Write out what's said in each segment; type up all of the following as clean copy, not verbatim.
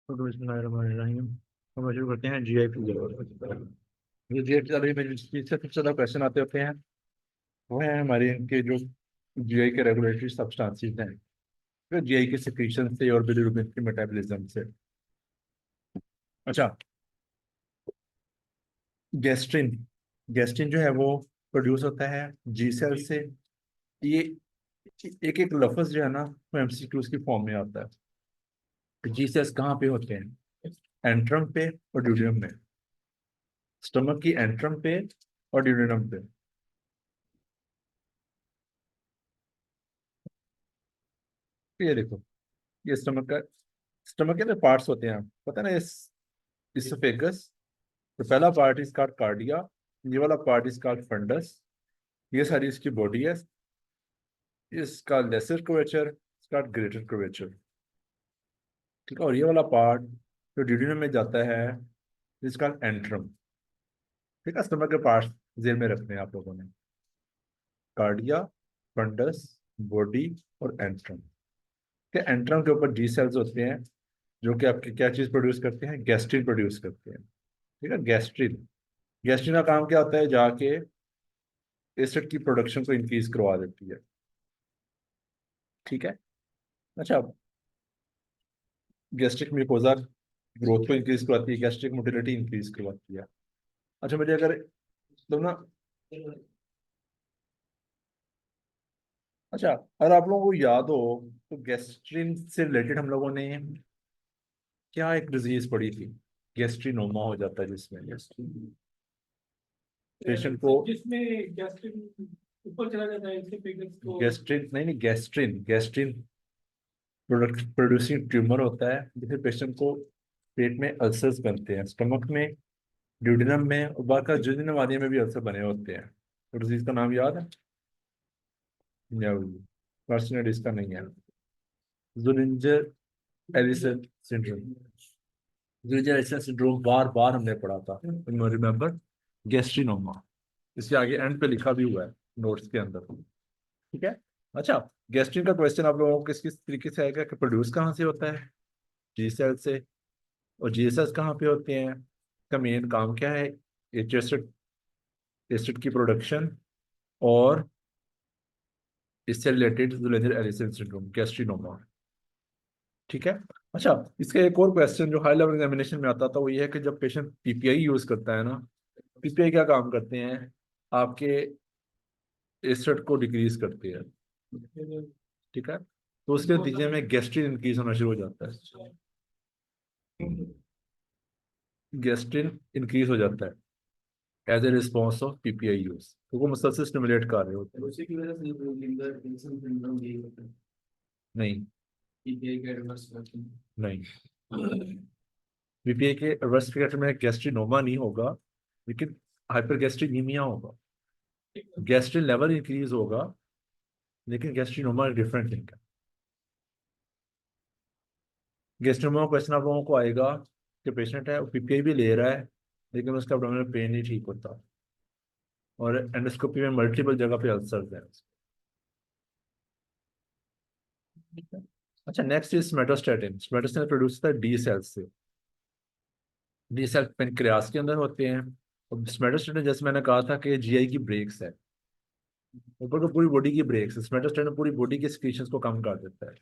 तो बिस्मिल्लाहिर्रहमानिर्रहीम। हम शुरू करते हैं जीआई की जरूरत। ये जीआई में जिससे सबसे ज़्यादा क्वेश्चन आते होते हैं वो है हमारे इनके जो जीआई के रेगुलेटरी सब्सटेंसेस हैं, तो जीआई के सिक्रीशन से और बिलिरुबिन के मेटाबॉलिज्म से। अच्छा, गैस्ट्रिन गैस्ट्रिन जो है वो प्रोड्यूस होता है जी सेल से। ये एक एक लफ्ज जो है ना वो एमसीक्यूज की फॉर्म में आता है। जी सेल्स कहाँ पे होते हैं? एंट्रम पे और ड्यूडेनम में। स्टमक की एंट्रम पे और ड्यूडेनम पे। तो ये देखो, ये स्टमक के ना पार्ट्स होते हैं, पता है ना? इस इसोफेगस, तो पहला पार्ट इज कॉल्ड कार्डिया, ये वाला पार्ट इज कॉल्ड फंडस। ये सारी इसकी बॉडी है। इसका लेसर कर्वेचर, इसका ग्रेटर कर्वेचर। ठीक है, और ये वाला पार्ट जो ड्यूडेनम में जाता है इसका एंट्रम। ठीक है, स्टमक के पार्ट्स जेल में रखने हैं आप लोगों ने: कार्डिया, फंडस, बॉडी और एंट्रम। के एंट्रम के ऊपर जी सेल्स होते हैं जो कि आपकी क्या चीज प्रोड्यूस करते हैं? गैस्ट्रिन प्रोड्यूस करते हैं। ठीक है, गैस्ट्रिन। गैस्ट्रिन का काम क्या होता है? जाके एसिड की प्रोडक्शन को इंक्रीज करवा देती है। ठीक है। अच्छा, गैस्ट्रिक म्यूकोजा ग्रोथ को इंक्रीज करवाती है, गैस्ट्रिक मोटिलिटी इंक्रीज करवाती है। अच्छा, मुझे अगर तो ना, अच्छा, अगर आप लोगों को याद हो तो गैस्ट्रिन से रिलेटेड हम लोगों ने क्या एक डिजीज पढ़ी थी? गैस्ट्रिनोमा हो जाता है जिसमें पेशेंट को जिसमें गैस्ट्रिक ऊपर चला जाता है इससे पेशेंट को। गैस्ट्रिन नहीं नहीं, गैस्ट्रिन गैस्ट्रिन प्रोड्यूसिंग ट्यूमर होता है जिससे पेशेंट को पेट में अल्सर्स बनते हैं, स्टमक में, ड्यूडेनम में, और बाकी जुजिनम आदि में भी अल्सर बने होते हैं। तो डिजीज का नाम याद है या? कार्सिनोइड इसका नहीं है। जुलिंजर एलिसन सिंड्रोम। जुलिंजर एलिसन सिंड्रोम बार बार हमने पढ़ा था, रिमेम्बर? गैस्ट्रिनोमा इसके आगे एंड पे लिखा भी हुआ है नोट्स के अंदर। ठीक है। अच्छा, गैस्ट्रिन का क्वेश्चन आप लोगों को किस किस तरीके से आएगा कि प्रोड्यूस कहाँ से होता है? जी सेल से। और जी सेल्स कहाँ पे होते हैं? का मेन काम क्या है? एसिड एसिड की प्रोडक्शन और इससे रिलेटेड जुलेजर एलिसन सिंड्रोम, गैस्ट्रिनोमा। ठीक है। अच्छा, इसका एक और क्वेश्चन जो हाई लेवल एग्जामिनेशन में आता था वो ये है कि जब पेशेंट पीपीआई यूज करता है ना, पीपीआई क्या काम करते हैं? आपके एसिड को डिक्रीज करते हैं। ठीक है, तो उसके नतीजे में गैस्ट्रिन इंक्रीज होना शुरू हो जाता है। गैस्ट्रिन इंक्रीज हो जाता है as a response of PPI use, तो वो मसल स्टिमुलेट कर रहे होते हैं। उसी की वजह से लिंगर टेंशन सिंड्रोम भी होता है। नहीं, पीपीआई का रिवर्स वर्जन। नहीं, बीपीए के रिवर्स में गैस्ट्रिनोमा नहीं होगा, लेकिन हाइपरगैस्ट्रिनीमिया होगा। गैस्ट्रिन लेवल इंक्रीज होगा, लेकिन गैस्ट्रिनोमा डिफरेंट थिंग है। गैस्ट्रिनोमा क्वेश्चन आप लोगों को आएगा कि पेशेंट है, वो पीपीआई भी ले रहा है, लेकिन उसका एब्डोमिनल पेन नहीं ठीक होता, और एंडोस्कोपी में मल्टीपल जगह पे अल्सर है। अच्छा, नेक्स्ट इज स्मेटोस्टेटिन। स्मेटोस्टेटिन प्रोड्यूस होता है डी सेल्स से। डी सेल पेनक्रियास के अंदर होते हैं। और स्मेटोस्टेटिन जैसे मैंने कहा था कि जीआई की ब्रेक्स है, ऊपर को पूरी बॉडी की ब्रेक्स है। स्मेटोस्टेटिन पूरी बॉडी के सिक्रीशंस को कम कर देता है,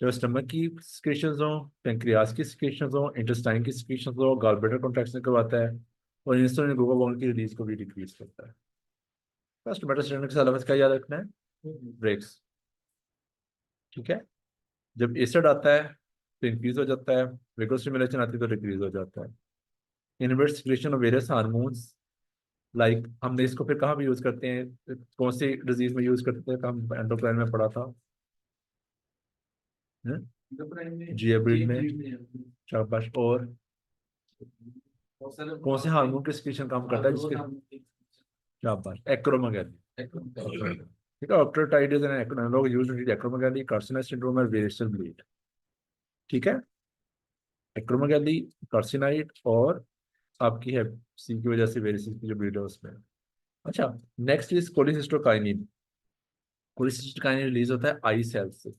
चाहे स्टमक की सिक्रीशंस हो, पेनक्रियास की सिक्रीशंस हो, इंटेस्टाइन की सिक्रीशंस हो, गॉल ब्लैडर कॉन्ट्रैक्शन करवाता है, और इंसुलिन ग्लूकागॉन की रिलीज को भी डिक्रीज करता है। बस स्मेटोस्टेटिन के अलावा क्या याद रखना है? ब्रेक्स। ठीक है। जब एसिड आता है तो इंक्रीज हो जाता है, वेगो स्टिमुलेशन आती है तो डिक्रीज हो जाता है। Inverse secretion of various hormones, like हमने इसको फिर कहाँ भी यूज करते हैं? कौन सी डिजीज में यूज करते हैं? हम एंडोक्राइन में पढ़ा था, जियाब्रीड में। शाबाश। और कौन से हार्मोन के सिक्रीशन काम करता है जिसके? शाबाश, एक्रोमेगाली। ठीक है, octreotide is an analogue used to treat acromegaly, carcinoid syndrome और वेरिसेबल ब्लीड। ठीक है, एक्रोमेगाली, कार्सिनाइड, और आपकी है सी की वजह से वेरिसेबल की जो ब्लीड है उसमें। अच्छा, next is cholecystokinin. Cholecystokinin release होता है आई सेल्स से।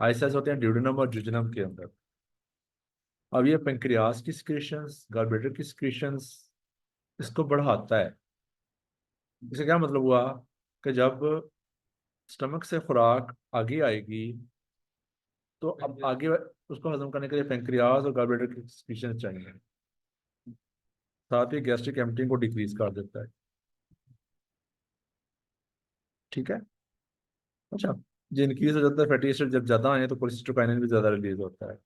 आई सेल्स होते हैं ड्यूडेनम और जुजिनम के अंदर। अब ये पेंक्रियाज की सिक्रीशंस, गॉलब्लैडर की सिक्रीशंस इसको बढ़ाता है। इसका क्या मतलब हुआ कि जब स्टमक से खुराक आगे आएगी तो अब आगे उसको हजम करने के लिए पेंक्रियाज और गॉलब्लैडर की सिक्रीशंस चाहिए। साथ ही गैस्ट्रिक एम्पटिंग को डिक्रीज कर देता है। ठीक है। अच्छा, जो इंक्रीज हो जाता है फैटी एसिड जब ज्यादा आए तो कोलेस्ट्रोकाइनिन भी ज्यादा रिलीज होता है।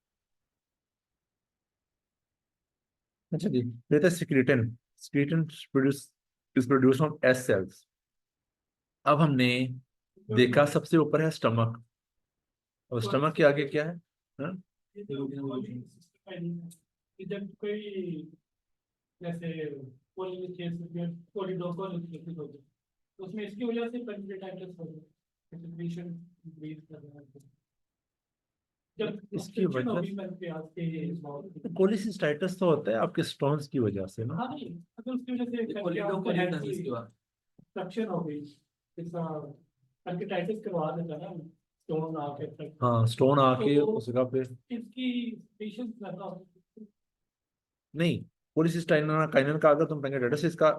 अच्छा जी, फिर secretin. Secretin produce is produce from S cells. अब हमने देखा सबसे ऊपर है स्टमक, और स्टमक के आगे क्या है? हाँ? जब कोई जैसे कोलिडोकोलिसिस हो गया तो उसमें इसकी वजह से पेनिक्लेटाइटिस हो गया, secretion increase कर रहा है। जब इसकी obstruction वजह होगी पेनक्रियाज के बहुत। कोलिसिस्टाइटिस तो होता है आपके स्टोन्स की वजह से ना। हाँ नहीं, अगर उसकी वजह से obstruction हो गई, जैसा पेनिक्लेटाइटिस करवा देता है ना, स्टोन आके हाँ, स्टोन आके तो उस जगह पे। इसकी पेशेंस ज्यादा होती नहीं, कोलिसिस्टाइनिन का अगर तुम पेंक्रेटाइटिस इसका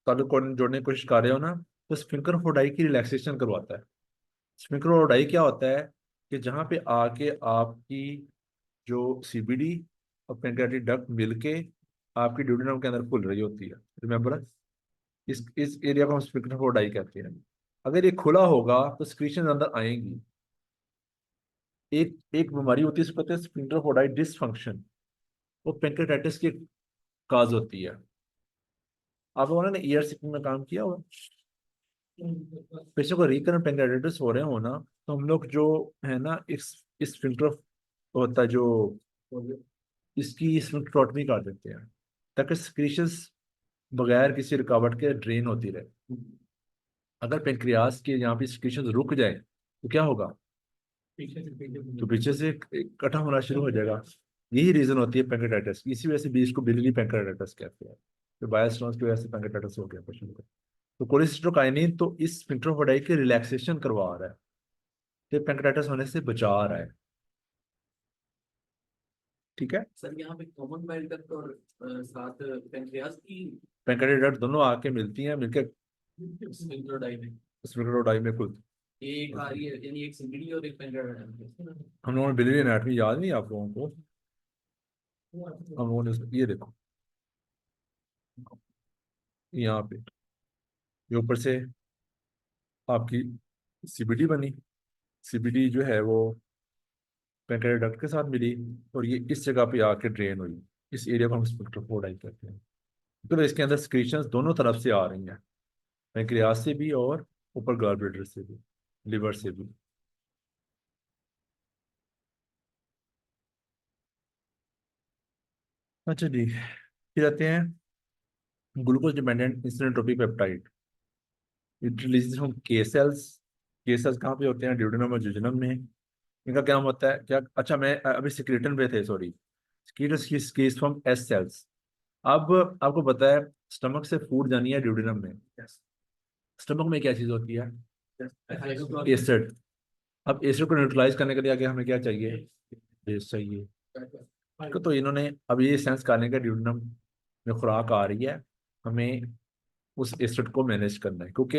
ताल्लुक जोड़ने की कोशिश कर रहे हो ना, तो स्फिंक्टर ऑफ ओडाई की रिलैक्सेशन करवाता है। स्फिंक्टर ऑफ ओडाई क्या होता है कि जहाँ पे आके आपकी जो सीबीडी और पेंक्रियाटिक डक्ट मिलके आपकी ड्यूडेनम के अंदर खुल रही होती है। रिमेम्बर, इस एरिया को हम स्फिंक्टर ऑफ ओडाई कहते हैं। अगर ये खुला होगा तो सिक्रीशन अंदर आएंगी। एक एक बीमारी होती है, इसको कहते हैं स्फिंक्टर ऑफ ओडाई डिसफंक्शन। वो पेंक्रेटाइटिस की काज होती है। आप लोगों ने ईयर सिकिंग में काम किया हुआ, है। पेशेंट को रिकरेंट पेंक्रेटाइटिस हो रहे हो ना, तो हम लोग जो है ना इस फिल्टर होता है जो इसकी स्फिंक्टरोटमी कर देते हैं, ताकि सिक्रीशंस बगैर किसी रुकावट के ड्रेन होती रहे। अगर पेंक्रियाज के यहाँ पे सिक्रीशंस रुक जाए तो क्या होगा? तो पीछे से इकट्ठा होना शुरू हो जाएगा। यही रीजन होती है पेंक्रेटाइटिस की। इसी वजह से बीज को बिलियरी पेंक्रेटाइटिस कहते हैं। तो बायोस्टोन्स की वजह से पेंक्रेटाइटिस हो गया पेशेंट को। तो कोलेसिस्टोकाइनिन तो इस स्फिंक्टर की रिलैक्सेशन करवा रहा है, तो पेंक्रेटाइटिस होने से बचा रहा है। ठीक है। सर यहाँ पे कॉमन बाइल डक्ट और साथ पेनक्रियाज की पेंक्रेटिक डक्ट दोनों आके मिलती हैं, मिलकर स्फिंक्टरोडाई में स्फिंक्टरोडाई में खुलती। एक आ रही है, यानी एक सीबीडी और एक पेनक्रियाज। हम लोगों ने बिलियरी एनाटमी याद नहीं आप लोगों को? हम लोगों ने ये देखो यहाँ पे, ये ऊपर से आपकी सीबीडी बनी। सीबीडी जो है वो पेंक्रेटिक डक्ट के साथ मिली, और ये इस जगह पे आके ड्रेन हुई। इस एरिया को हम स्फिंक्टरोडाई कहते हैं। तो इसके अंदर सिक्रीशंस दोनों तरफ से आ रही हैं, पेंक्रियाज से भी और ऊपर गॉल ब्लैडर से भी, लिवर से भी। अच्छा जी, फिर आते हैं glucose dependent insulin trophic peptide. It releases from के सेल्स। के सेल्स कहाँ पे होते हैं? ड्यूडेनम और जुजनम में। इनका क्या होता है क्या? अच्छा, मैं अभी सिक्रेटन पे थे, sorry. Secretin from S cells. अब आपको पता है स्टमक से फूड जानी है ड्यूडेनम में। स्टमक में क्या चीज होती है? एसिड। अब एसिड को न्यूट्रलाइज करने के लिए आगे हमें क्या चाहिए? बेस चाहिए। तो इन्होंने अब ये सेंस करने का ड्यूडेनम में खुराक आ रही है, हमें उस एसिड को मैनेज करना है, क्योंकि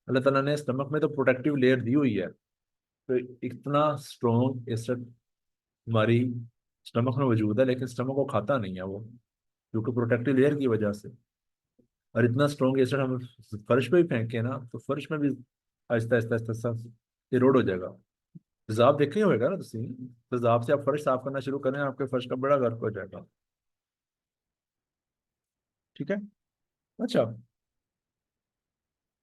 अल्लाह ताला ने स्टमक में तो प्रोटेक्टिव लेयर दी हुई है। तो इतना स्ट्रॉन्ग एसिड हमारी स्टमक में मौजूद है, लेकिन स्टमक को खाता नहीं है वो, क्योंकि प्रोटेक्टिव लेयर की वजह से। और इतना स्ट्रॉन्ग एसिड हम फर्श पे भी फेंके ना, तो फर्श में भी आहिस्ता आहिस्ता आहिस्ता इरोड हो जाएगा। तेजाब देखे ही होगा ना तुम। तेजाब से आप फर्श साफ करना शुरू करें, आपके फर्श का बड़ा गर्क हो जाएगा। ठीक है। अच्छा,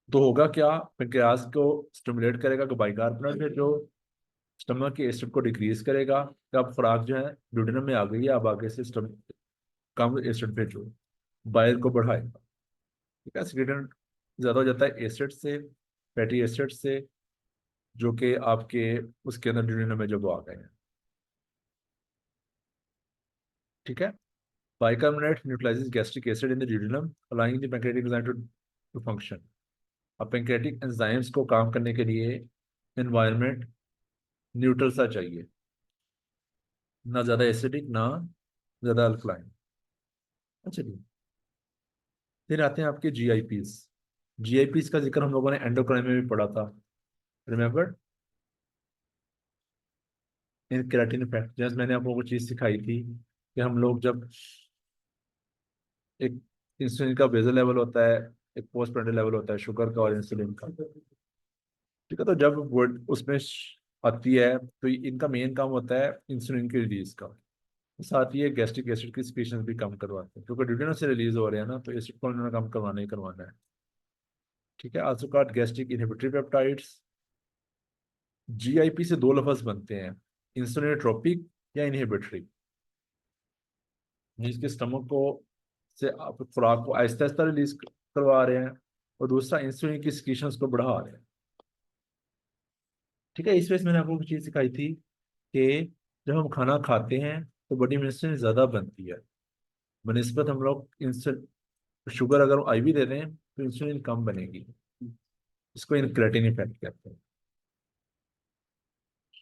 तो होगा क्या? पैंक्रियाज को स्टिमुलेट करेगा कि बाइकार्बोनेट है जो स्टमक के एसिड को डिक्रीज करेगा, कि अब खुराक जो है ड्यूडेनम में आ गई है, अब आगे से स्टमक कम एसिड पे जो बाइल को बढ़ाएगा। ठीक है। सिगरेट ज्यादा हो जाता है एसिड से, फैटी एसिड से, जो कि आपके उसके अंदर ड्यूडेनम में जब वो आ गए हैं। ठीक है। Bicarbonate neutralises gastric acid in the duodenum, allowing the pancreatic enzyme to function. अब पैंक्रियाटिक एंजाइम्स को काम करने के लिए एनवायरनमेंट न्यूट्रल सा चाहिए, ना ज्यादा एसिडिक ना ज़्यादा अल्कलाइन। अच्छा जी, फिर आते हैं आपके जीआईपीस। जीआईपीस का जिक्र हम लोगों ने एंडोक्राइन में भी पढ़ा था, रिमेम्बर, इन केराटिन इफेक्ट। जैसे मैंने आपको वो चीज़ सिखाई थी कि हम लोग जब एक इंसुलिन का बेसल लेवल होता है, एक पोस्ट प्रेंडियल लेवल होता है शुगर का और इंसुलिन का, ठीक है। तो जब उसमें आती है तो इनका मेन काम होता है इंसुलिन की रिलीज का, साथ ही ये गैस्ट्रिक एसिड की सिक्रीशन भी कम करवाते हैं, क्योंकि ड्यूटेनस से रिलीज हो रहे हैं ना, तो एसिड को उन्होंने कम करवाना ही करवाना है, ठीक है। Also called gastric inhibitory peptides. GIP से दो लफ्ज बनते हैं, इंसुलिनोट्रोपिक या इनहिबिटरी, जिसके स्टमक को से आप खुराक को आहिस्ता आहिस्ता रिलीज करवा रहे हैं, और दूसरा इंसुलिन की सिक्रीशंस को बढ़ा रहे हैं, ठीक है। इस वजह से मैंने आपको एक चीज़ सिखाई थी कि जब हम खाना खाते हैं तो बॉडी में इंसुलिन ज़्यादा बनती है बनिस्बत हम लोग इंसुलिन, शुगर अगर आईवी दे दें तो इंसुलिन कम बनेगी, इसको इनक्रेटिन इफेक्ट कहते हैं।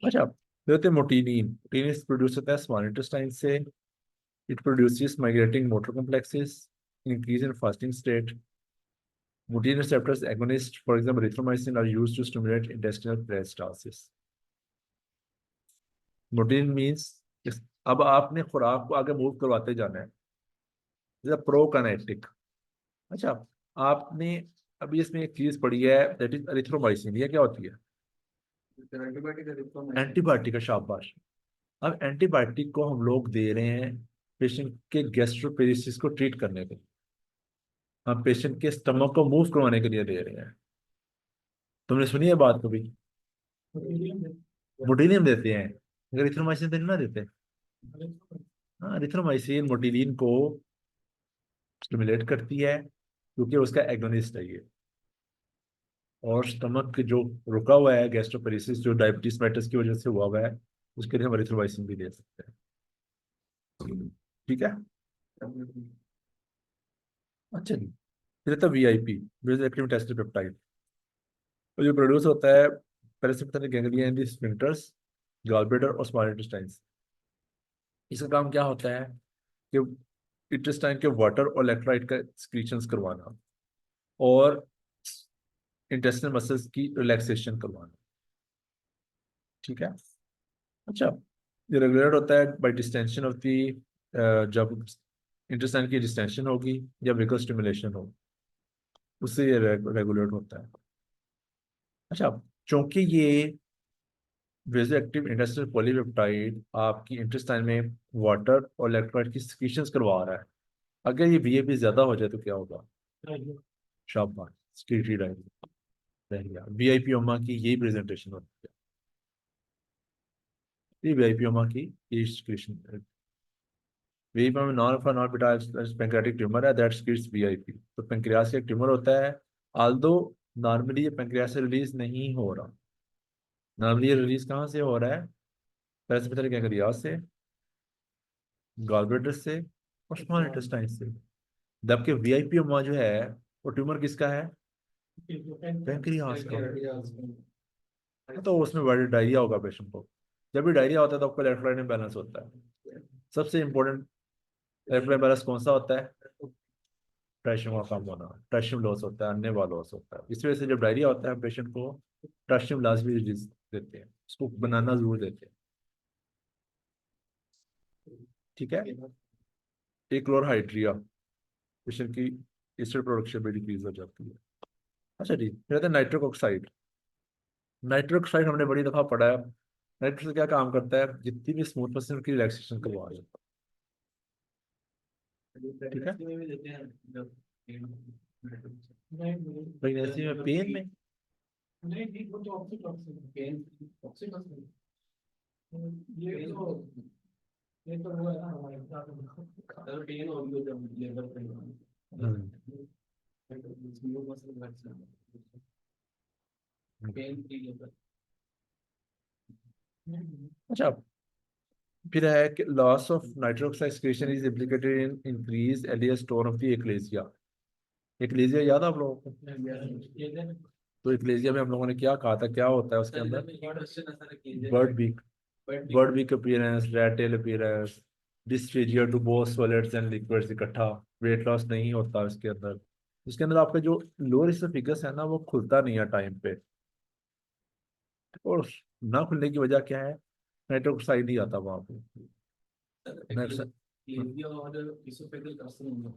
अच्छा, फिर होते हैं मोटिनिन। मोटिनिन प्रोड्यूस होता है स्मॉल इंटेस्टाइन से। It produces migrating motor complexes, increase in fasting state. Motilin receptors agonist for example erythromycin are used to stimulate intestinal peristalsis. Motilin means अब आपने खुराक को आगे मूव करवाते जाना है, जैसे प्रोकाइनेटिक। अच्छा, आपने अभी इसमें एक चीज पढ़ी है, दैट इज एरिथ्रोमाइसिन। ये क्या होती है? एंटीबायोटिक का, शाबाश। अब एंटीबायोटिक को हम लोग दे रहे हैं पेशेंट के गैस्ट्रोपेरिसिस को ट्रीट करने के लिए, हम पेशेंट के स्टमक को मूव करवाने के लिए दे रहे हैं। तुमने सुनी है बात कभी? मोटिलियम देते हैं, अगर इथ्रोमाइसिन तो नहीं ना देते। हाँ, इथ्रोमाइसिन मोटिलिन को स्टिमुलेट करती है क्योंकि उसका एगोनिस्ट है ये, और स्टमक जो रुका हुआ है गैस्ट्रोपेरिसिस जो डायबिटीज मेलिटस की वजह से हुआ हुआ है, उसके लिए हम एरिथ्रोमाइसिन भी दे सकते हैं, ठीक है। अच्छा जी, फिर तो वीआईपी, वेसोएक्टिव इंटेस्टिनल पेप्टाइड, तो जो प्रोड्यूस होता है parasympathetic ganglia in the sphincters, gallbladder और स्मॉल इंटेस्टाइन्स। इसका काम क्या होता है कि इंटेस्टाइन के वाटर और इलेक्ट्रोलाइट का एक्सक्रीशंस करवाना, और इंटेस्टिनल मसल्स की रिलैक्सेशन करवाना, ठीक है। अच्छा, ये रेगुलेट होता है बाय डिस्टेंशन ऑफ दी, जब इंटेस्टाइन की डिस्टेंशन होगी या विकल स्टिमुलेशन हो, उससे ये रेगुलेट होता है। अच्छा, चूंकि ये वेजो एक्टिव इंडस्ट्रियल पॉलीपेप्टाइड आपकी इंटेस्टाइन में वाटर और इलेक्ट्रोलाइट की सिक्रीशंस करवा रहा है, अगर ये वीएपी ज्यादा हो जाए तो क्या होगा? शाबाश, स्कीटरी डायरिया। वीआईपीओमा की यही प्रेजेंटेशन होती है, ये वीआईपीओमा की ये सिक्रीशन। वीआईपी में non alpha non beta pancreatic tumour है दैट स्किट्स वीआईपी, तो पैंक्रियास एक ट्यूमर होता है, आल्दो नॉर्मली ये पैंक्रियास से रिलीज नहीं हो रहा। नॉर्मली ये रिलीज कहाँ से हो रहा है? पैरासिम्पैथेटिक पैंक्रियास से, गॉलब्लैडर से और स्मॉल इंटेस्टाइन से। जबकि वीआईपीओमा जो है वो ट्यूमर किसका है? पैंक्रियास का। तो उसमें बड़ी डायरिया होगा पेशेंट को। जब भी डायरिया होता है तो आपका इलेक्ट्रोलाइट बैलेंस होता है। सबसे इंपॉर्टेंट इलेक्ट्रोलाइट बैलेंस कौन सा होता है? पोटेशियम का कम होना, पोटेशियम लॉस होता है, अन्य लॉस होता है। इस वजह से जब डायरिया होता है पेशेंट को पोटेशियम लॉस भी देते हैं, उसको बनाना जरूर देते हैं, ठीक है। एक क्लोरहाइड्रिया, पेशेंट की एसिड प्रोडक्शन भी डिक्रीज हो जाती है। अच्छा जी, फिर नाइट्रिक ऑक्साइड। नाइट्रिक ऑक्साइड हमने बड़ी दफा पढ़ा है। नाइट्रिक से क्या काम करता है? जितनी भी स्मूथ मसल की रिलैक्सेशन करवा रहे हैं, ठीक है। प्रेगनेंसी में पेन में नहीं नहीं, वो तो ऑक्सीटॉसिन ऑक्सीटॉसिन ये तो वो है ना हमारे पेन होगी जब labour pain, pain free labour. अच्छा, फिर है कि loss of nitric oxide secretion is implicated in increase alia store of the achalasia. Achalasia याद है आप लोगों को? तो एक्लेसिया में हम लोगों ने क्या कहा था, क्या होता है उसके अंदर? Bird beak, bird beak appearance, rat tail appearance, dysphagia to both solids and liquids इकट्ठा, वेट लॉस नहीं होता इसके अंदर। इसके अंदर आपका जो लोअर इसोफेगस है ना वो खुलता नहीं है टाइम पे, और ना खुलने की वजह क्या है, नाइट्रोजन ऑक्साइड नहीं आता वहां पे। Next- एक्लेजिया और इसोफेगल कार्सिनोमा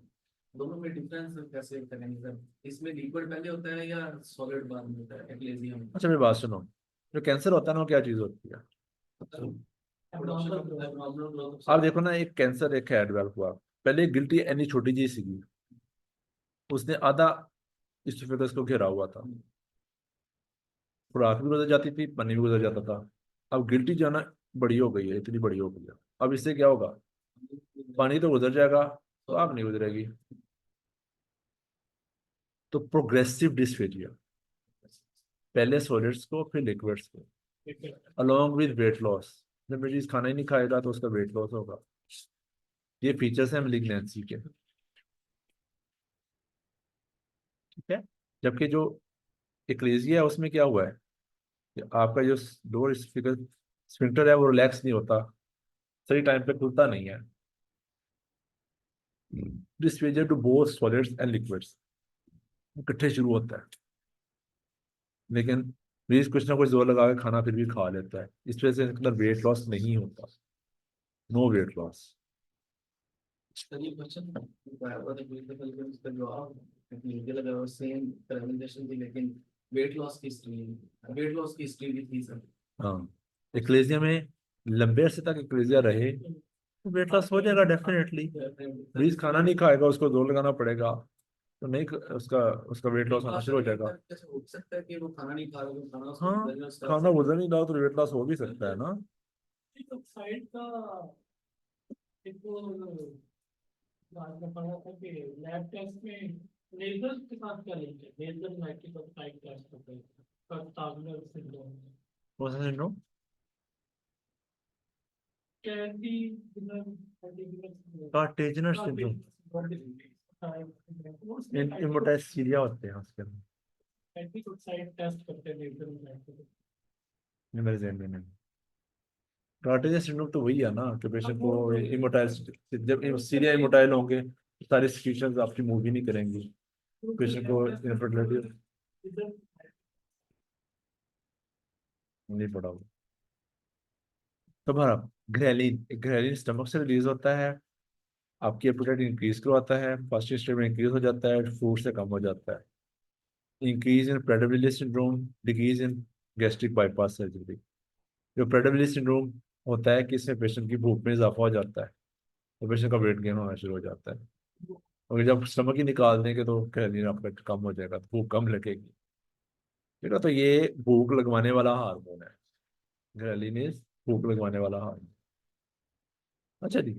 दोनों में डिफरेंस कैसे करेंगे सर? इसमें लिक्विड पहले होता है या सॉलिड बाद में होता है एक्लेजिया में? अच्छा मेरी बात सुनो, जो कैंसर होता है ना वो क्या चीज होती है? आप देखो ना, एक कैंसर एक है डेवलप हुआ, पहले गिल्टी एनी छोटी जी सी, उसने आधा इसोफेगस को घेरा हुआ था, खुराक भी गुजर जाती थी, पानी भी गुजर जाता था। अब गिल्टी जो है ना बड़ी हो गई है, इतनी बड़ी हो गई है, अब इससे क्या होगा, पानी तो गुजर जाएगा तो आग नहीं गुजरेगी। तो प्रोग्रेसिव डिस्फेजिया, पहले सॉलिड्स को फिर लिक्विड्स को, अलोंग विद वेट लॉस। जब मरीज खाना ही नहीं खाएगा तो उसका वेट लॉस होगा। ये फीचर्स हैं मैलिग्नेंसी के, ठीक है। जबकि जो एक्लेजिया है उसमें क्या हुआ है कि आपका जो लोअर स्फिंक्टर है वो रिलैक्स नहीं होता, सही टाइम पे खुलता नहीं है। Dysphagia to both solids and liquids इकट्ठे शुरू होता है, लेकिन मरीज कुछ ना कुछ जोर लगा के खाना फिर भी खा लेता है, इस वजह से इसका वेट लॉस नहीं होता, नो वेट लॉस। सर ये क्वेश्चन बराबर है, बिल्कुल बिल्कुल इसका जवाब मुझे लगा सेम प्रेजेंटेशन थी, लेकिन वेट लॉस की हिस्ट्री, वेट लॉस की हिस्ट्री भी थी सर। हाँ, एक्लेजिया में लंबे अरसे तक एक्लेजिया रहे तो वेट लॉस हो जाएगा डेफिनेटली। मरीज खाना नहीं खाएगा, उसको जोर लगाना पड़ेगा तो नहीं, उसका उसका वेट लॉस होना शुरू हो जाएगा। कैसे हो सकता है कि वो खाना नहीं खा रहा, वो खाना उसको हाँ, वजन स्टार्ट खाना वजन नहीं रहा तो वेट लॉस हो भी सकता है ना। साइड का एक वो बाद में पढ़ा था कि लैब टेस्ट में लेजर के साथ क्या लिंक है, लेजर नाइट्रिक ऑक्साइड टेस्ट करते हैं कार्टागनर सिंड्रोम, कौन सा सिंड्रोम? कैंडी कैंडी कार्टेजनर सिंड्रोम, इमोटाइसीरिया होते हैं उसके अंदर। नाइट्रिक ऑक्साइड टेस्ट करते हैं लेजर नाइट्रिक। ये मेरे ज़हन में नहीं। कार्टेजनर सिंड्रोम तो वही है ना कि पेशेंट को इमोटाइल, जब सीरिया इमोटाइल होंगे तो सारी सिचुएशंस आपकी मूव ही नहीं करेंगी, पेशेंट को इनफर्टिलिटी नहीं पड़ा होगा। तो हमारा ग्रेलिन, ग्रेलिन स्टमक से रिलीज होता है, आपकी एपेटाइट इंक्रीज करवाता है, फास्टिंग स्टेट में इंक्रीज हो जाता है, फूड से कम हो जाता है। Increase in Prader Willi syndrome, decrease in gastric bypass surgery. जो प्रेडबिलिटी सिंड्रोम होता है कि इसमें पेशेंट की भूख में इजाफा हो जाता है, तो पेशेंट का वेट गेन होना शुरू हो जाता है। और जब स्टमक ही निकाल देंगे तो कैलोरी आपका कम हो जाएगा, तो भूख कम लगेगी। ठीक है, तो ये भूख लगवाने वाला हार्मोन है, ग्रेलिन इज भूख लगवाने वाला हार्मोन। अच्छा जी,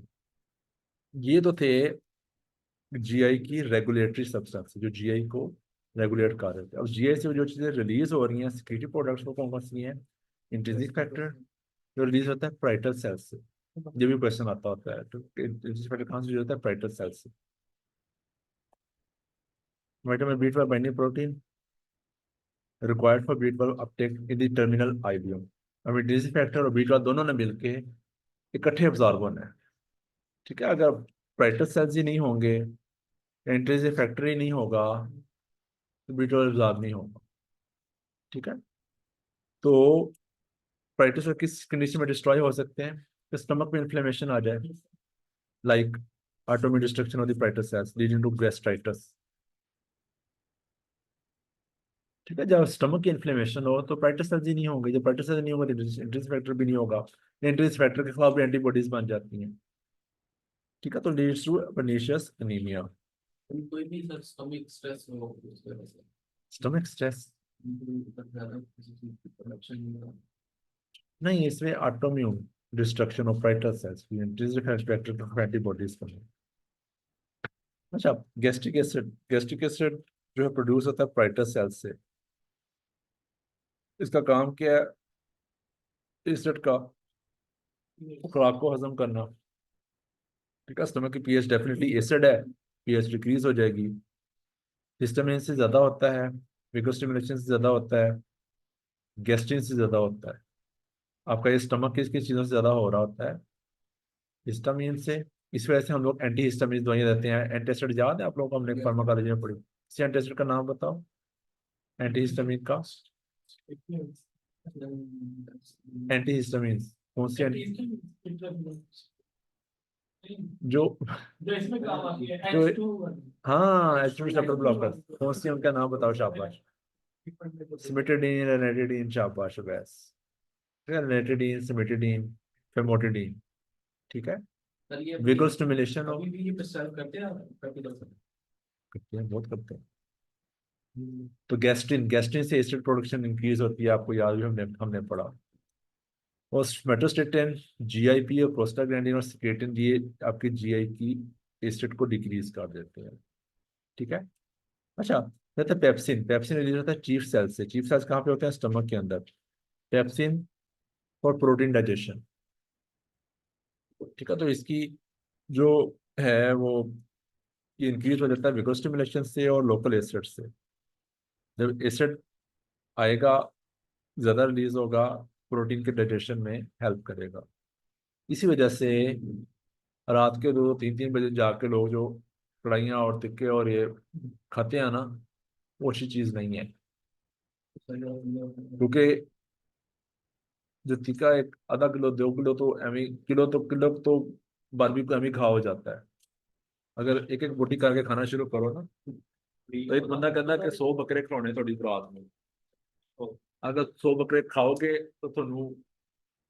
ये तो थे जीआई की रेगुलेटरी सब्सटेंस जो जीआई को रेगुलेट कर रहे थे। अब जीआई से जो चीजें रिलीज हो रही हैं सिक्रीटरी प्रोडक्ट्स, वो कौन कौन सी हैं? इंट्रिंसिक फैक्टर जो रिलीज होता है पाइटल सेल से, ये भी क्वेश्चन आता होता है, तो इंट्रिंसिक फैक्टर कहाँ से रिलीज होता है? पाइटल सेल से। Vitamin B12 binding protein required for B12 Uptake in the terminal आइवियम। अब इंट्रिंसिक फैक्टर और बी12 दोनों ने मिलके इकट्ठे अब्जॉर्ब होना है, ठीक है। अगर पाइटल सेल्स ही नहीं होंगे, इंट्रिंसिक फैक्टर ही नहीं होगा, तो बी12 अब्जॉर्ब नहीं होगा, ठीक है। तो प्राइटिस किस कंडीशन में डिस्ट्रॉय हो सकते हैं? तो स्टमक में इन्फ्लेमेशन आ जाए, like automatic destruction of the parietal cells leading to gastritis, ठीक है। जब स्टमक की इन्फ्लेमेशन हो तो प्राइटिस सेल्स ही नहीं होंगे, जब प्राइटिस सेल्स नहीं होगा तो इंट्रिंसिक फैक्टर भी नहीं होगा, इंट्रिंसिक फैक्टर के खिलाफ भी एंटीबॉडीज बन जाती हैं, ठीक है। तो लीड्स टू पर्नीशियस अनीमिया। कोई भी सर स्टमक स्ट्रेस हो उस वजह से स्टमक स्ट्रेस ज्यादा प्रोडक्शन। नहीं, इसमें autoimmune destruction of parietal cells, intrinsic factor के एंटीबॉडीज बने। अच्छा, गैस्ट्रिक एसिड, गैस्ट्रिक एसिड जो है प्रोड्यूस होता है प्राइटस सेल्स से। इसका काम क्या है? एसिड का खुराक को हजम करना, ठीक है। स्टमक की पीएच डेफिनेटली एसिड है, पीएच डिक्रीज हो जाएगी। हिस्टामिन से ज्यादा होता है, विगोस्टिमुलेशन से ज्यादा होता है, गैस्ट्रिन से ज्यादा होता है। आपका ये स्टमक किस किस चीज़ों से ज्यादा हो रहा होता है? हिस्टामिन से, इस वजह से हम लोग एंटी हिस्टामिन दवाइयाँ देते हैं। एंटासिड याद है आप लोगों को, हमने फार्माकोलॉजी में पढ़ी। इसी एंटासिड का नाम बताओ, एंटी हिस्टामिन का। एंटी हिस्टामिन कौन सी जो जो इसमें काम आती है जो H2 हाँ, एच रिसेप्टर ब्लॉकर, कौन सी उनका नाम बताओ, शाबाश। सिमेटिडीन, रेनाटिडीन, शाबाश बस। रेनाटिडीन, सिमेटिडीन, फेमोटिडीन, ठीक है। सर ये विगो स्टिमुलेशन अभी भी ये प्रिस्क्राइब करते हैं प्रैक्टिकल से? करते हैं, बहुत करते हैं। तो गैस्ट्रिन, गैस्ट्रिन से एसिड प्रोडक्शन इंक्रीज होती है, आपको याद भी हमने हमने पढ़ा। और मेटोस्टेटिन, जीआईपी और प्रोस्टाग्लैंडिन और सिक्रेटिन, ये आपकी जीआई की एसिड को डिक्रीज कर देते हैं, ठीक है। अच्छा, रहता है पेप्सिन। पेप्सिन रिलीज होता है चीफ सेल्स से। चीफ सेल्स कहाँ पे होते हैं? स्टमक के अंदर। पेप्सिन फॉर प्रोटीन डाइजेशन, ठीक है। तो इसकी जो है वो ये इंक्रीज हो जाता है विगो स्टिमुलेशन से और लोकल एसिड से। जब एसिड आएगा, ज़्यादा रिलीज होगा, प्रोटीन के डाइजेशन में हेल्प करेगा। इसी वजह से रात के 2-3 बजे जाके लोग जो कढ़ाइयाँ और टिक्के और ये खाते हैं ना, वो अच्छी चीज़ नहीं है। क्योंकि जो तीखा एक आधा किलो 2 किलो तो एमी, किलो तो बारबेक्यू एमी खा हो जाता है। अगर एक एक बोटी करके खाना शुरू करो ना, तो एक बंदा कहता है कि 100 बकरे खिलाने थोड़ी रात में। तो अगर 100 बकरे खाओगे तो ਤੁਹਾਨੂੰ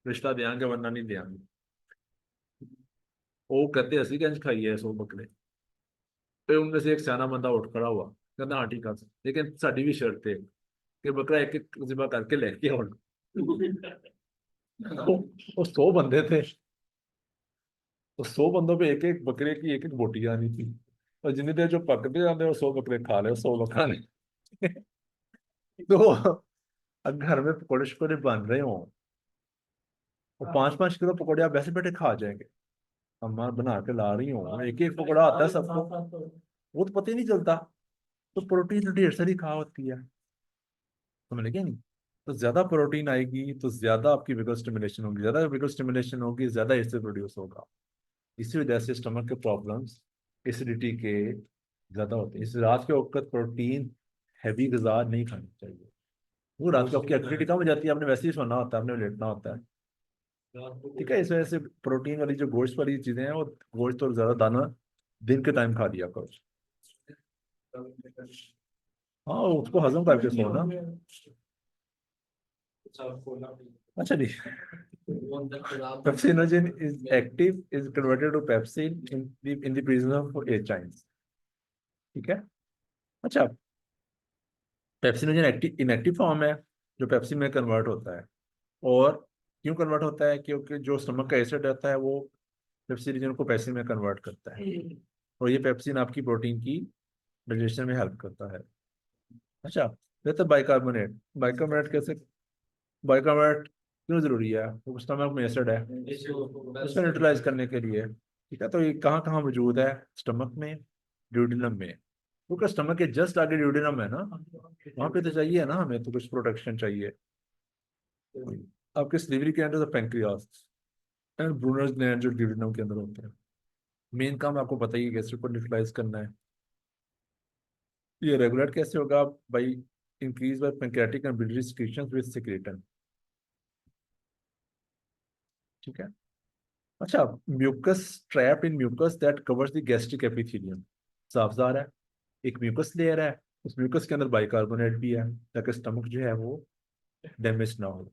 रिश्ता देंगे, वरना नहीं देंगे। वो कहते ਅਸੀਂ कंज खाई है 100 बकरे। फिर उनमें से एक सियाना बंदा उठ खड़ा हुआ, कहता हाँ ठीक है, लेकिन साड़ी भी शर्त है कि बकरा एक एक ज़िबा करके लेके आओ। वो 100 बंदे थे, तो 100 बंदों पे एक एक बकरे की एक एक बोटी आनी थी। और जितनी देर जो पकते जाते वो 100 बकरे खा ले, 100 लोग खा ले। तो अब घर में पकौड़े शकौड़े बन रहे हो, और 5-5 किलो पकौड़े आप वैसे बैठे खा जाएंगे। अम्मा बना के ला रही हूँ, एक एक पकौड़ा आता है सबको, वो तो पता ही नहीं चलता। तो प्रोटीन तो ढेर सारी खा होती है, समझ लगे नहीं। तो ज्यादा प्रोटीन आएगी तो ज्यादा आपकी विगो स्टिमुलेशन होगी, ज्यादा विगो स्टिमुलेशन होगी, ज्यादा एसिड प्रोड्यूस होगा। इसी वजह से स्टमक के प्रॉब्लम्स एसिडिटी के ज्यादा होते हैं। इस रात के वक्त प्रोटीन हैवी गज़ा नहीं खानी चाहिए। वो रात को आपकी एक्टिविटी कम हो जाती है, आपने वैसे ही सोना होता है, आपने लेटना होता है, ठीक है। इस वजह से प्रोटीन वाली जो गोश्त वाली चीजें हैं, वो गोश्त और ज्यादा दाना दिन के टाइम खा लिया करो। हाँ, उसको हजम करके सोना। अच्छा जी, pepsinogen is active, is converted to pepsin in the presence of enzymes, ठीक है। अच्छा, पेप्सिनोजन एक्टिव इनएक्टिव फॉर्म है जो पेप्सिन में कन्वर्ट होता है। और क्यों कन्वर्ट होता है? क्योंकि जो स्टमक का एसिड रहता है वो पेप्सिनोजन को पेप्सिन में कन्वर्ट करता है, और ये पेप्सिन आपकी प्रोटीन की डाइजेशन में हेल्प करता है। अच्छा, रहता है बाइकार्बोनेट। बाइकार्बोनेट कैसे, बाइकार्बोनेट क्यों जरूरी है? क्योंकि स्टमक में एसिड है, उसको न्यूट्रलाइज करने के लिए, ठीक है। तो ये कहाँ कहाँ मौजूद है? स्टमक में, ड्यूडेनम में। क्योंकि स्टमक के जस्ट आगे ड्यूडेनम है ना, वहाँ पे तो चाहिए ना हमें, तो कुछ प्रोटेक्शन चाहिए। आपके स्लीवरी के अंदर पेंक्रियास एंड ब्रूनर्स ग्लैंड जो ड्यूडेनम के अंदर होते हैं, मेन काम आपको पता ही है, गैस्ट्रिक को न्यूट्रलाइज करना है। ये रेगुलेट कैसे होगा? By increase by pancreatic and biliary secretions with secretin, ठीक है। अच्छा, mucus, trap in mucus that covers the gastric epithelium. साफ ज़ाहिर है, एक म्यूकस लेयर है, उस म्यूकस के अंदर बाइकार्बोनेट भी है, ताकि स्टमक जो है वो डैमेज ना हो।